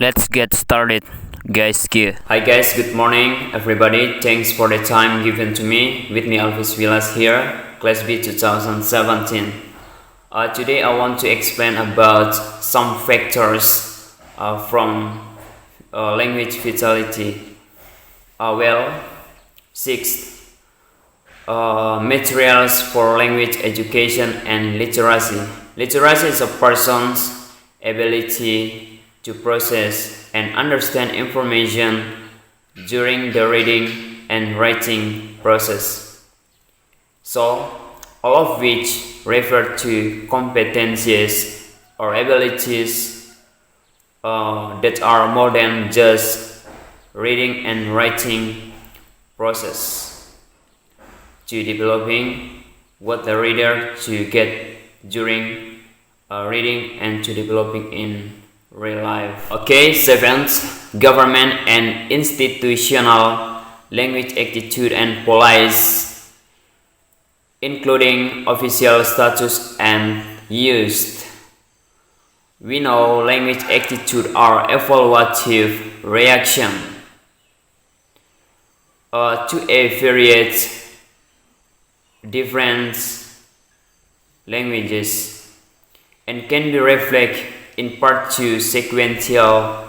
Let's get started, guys. Hi guys, good morning everybody. Thanks for the time given to me. With me Alvis Vilas here, Class B 2017. Today I want to explain about some factors from language vitality. Sixth, materials for language education and literacy. Literacy is a person's ability to process and understand information during the reading and writing process. So, all of which refer to competencies or abilities that are more than just reading and writing process, to developing what the reader to get during reading and to developing in real life. Okay, seventh, government and institutional language attitude and policies, including official status and use. We know language attitude are evaluative reaction to a varied different languages and can be reflected in part to sequential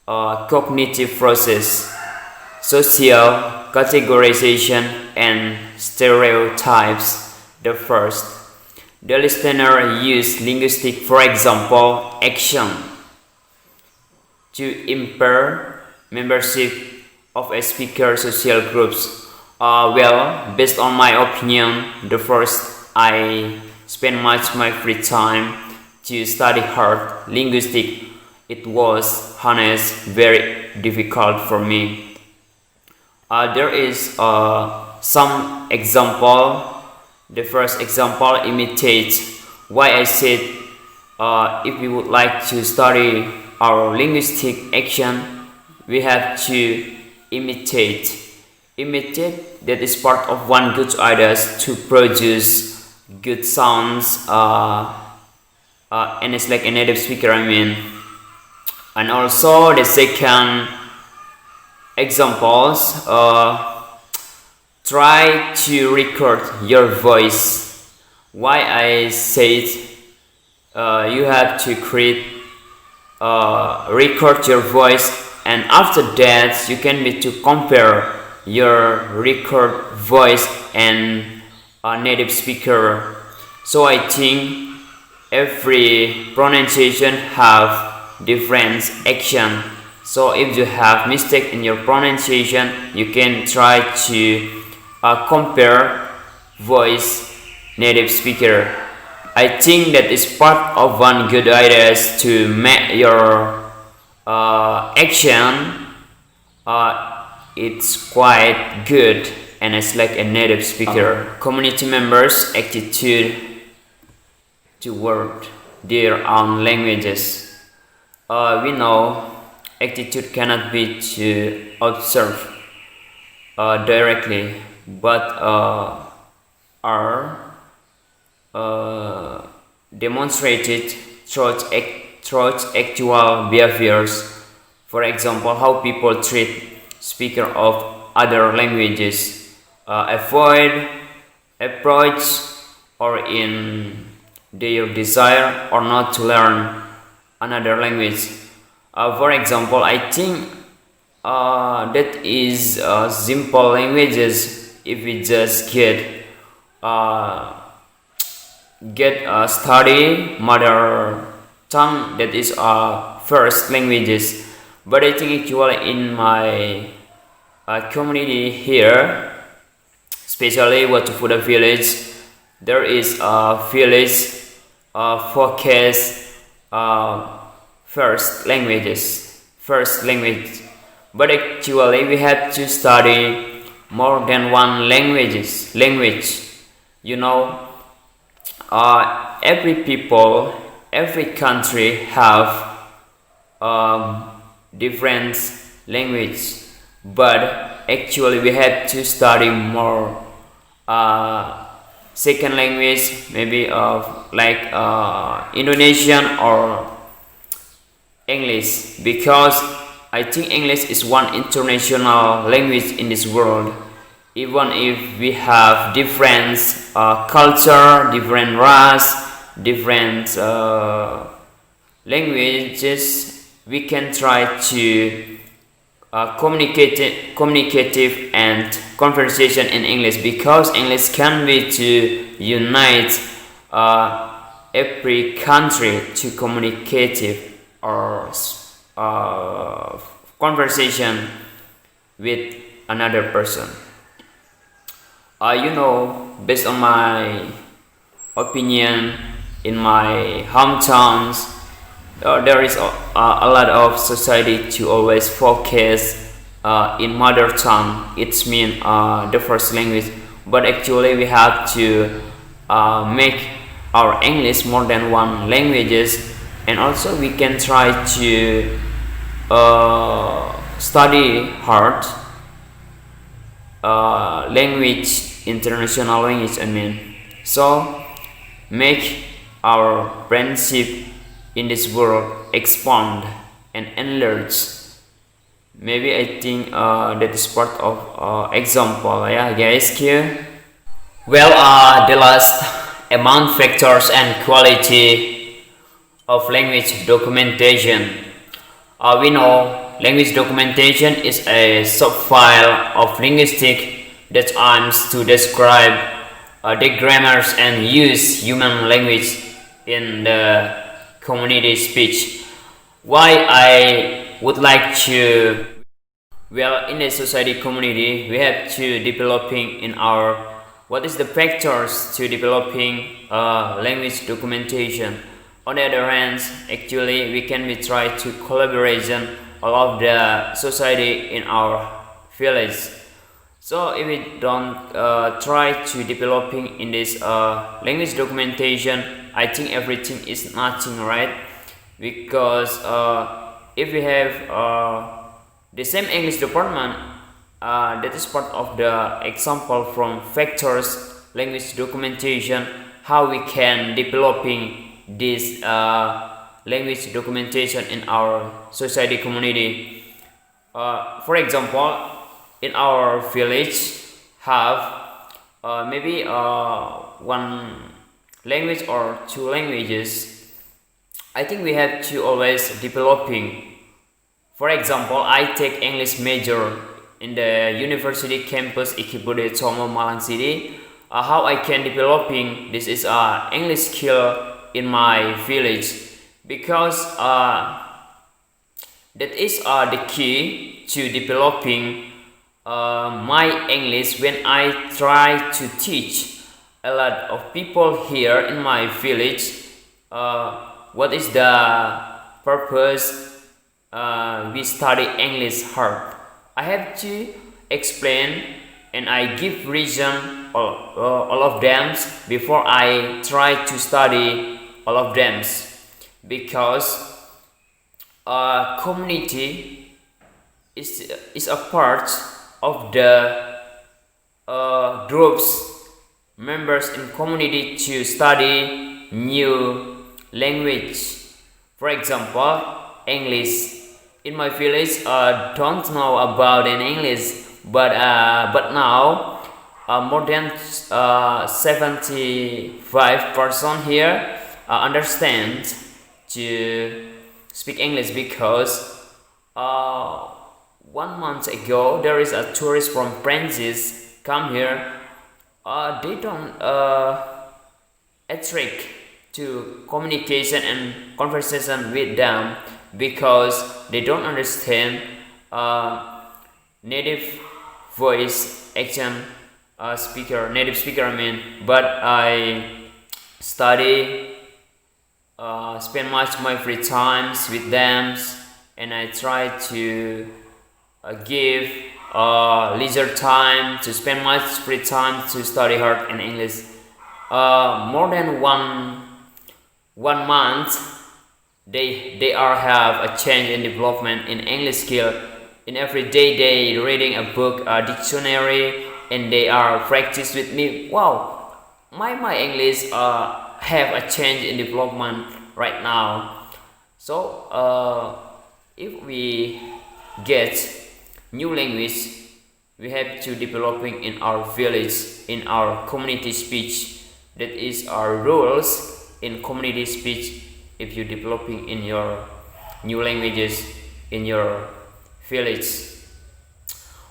cognitive process, social categorization, and stereotypes. The first, the listener use linguistic, for example, action, to impair membership of a speaker social groups. Based on my opinion, the first, I spend much my free time to study hard linguistic. It was honest very difficult for me. There is some example. The first example imitates why I said if we would like to study our linguistic action, we have to imitate. Imitate, that is part of one good ideas to produce good sounds. And it's like a native speaker, and also the second examples, try to record your voice. Why I said you have to record your voice, and after that you can be to compare your record voice and a native speaker. So I think every pronunciation have different action. So if you have mistake in your pronunciation, you can try to compare voice native speaker. I think that is part of one good ideas to make your action it's quite good and it's like a native speaker. Community members attitude toward their own languages. We know attitude cannot be to observe directly, but are demonstrated through actual behaviors. For example, how people treat speakers of other languages, avoid, approach, or in their desire or not to learn another language. For example, I think that is simple languages. If we just get study mother tongue, that is our first languages. But I think actually in my community here, especially Watufuda village, there is a village focus first language, but actually we have to study more than one language. You know, every people, every country have different language, but actually we have to study more second language, maybe like Indonesian or English because I think English is one international language in this world. Even if we have different culture, different race, different languages, we can try to communicative and conversation in English because English can be to unite every country to communicative or conversation with another person. Based on my opinion, in my hometowns, there is a lot of society to always focus in mother tongue. It's mean the first language, but actually we have to make our English more than one languages, and also we can try to study hard language, international language. So make our friendship in this world expand and enlarge. Maybe I think that is part of example, yeah, guys. Here, well, the last amount factors and quality of language documentation. We know language documentation is a subfile of linguistic that aims to describe the grammars and use human language in the community speech. Why I would like to, well, in a society community, we have to developing in our, what is the factors to developing language documentation. On the other hand, actually we can be try to collaboration all of the society in our village. So if we don't try to developing in this language documentation, I think everything is nothing, right? Because if we have the same English department, that is part of the example from factors language documentation, how we can developing this language documentation in our society community. For example, in our village have maybe one language or two languages. I think we have to always developing. For example, I take English major in the university campus Ikibude Tomo Malang City. How I can developing this is English skill in my village, because that is the key to developing my English when I try to teach a lot of people here in my village. What is the purpose we study English hard? I have to explain and I give reason all of them before I try to study all of them, because community is a part of the groups members in community to study new language. For example, English. In my village, don't know about an English, but now more than 75% here understand to speak English, because 1 month ago there is a tourist from France come here. They don't attract to communication and conversation with them because they don't understand native voice action native speaker. But I study, spend much of my free times with them, and I try to give leisure time to spend much free time to study hard in English. More than one month, they are have a change in development in English skill. In every day they reading a book, a dictionary, and they are practice with me. Wow, my English have a change in development right now. So if we get new language, we have to developing in our village, in our community speech. That is our rules in community speech. If you developing in your new languages in your village.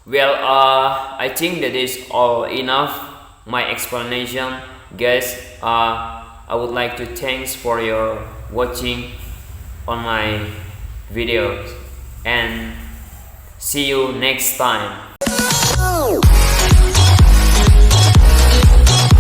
Well, I think that is all enough my explanation, guys. I would like to thanks for your watching on my videos and see you next time.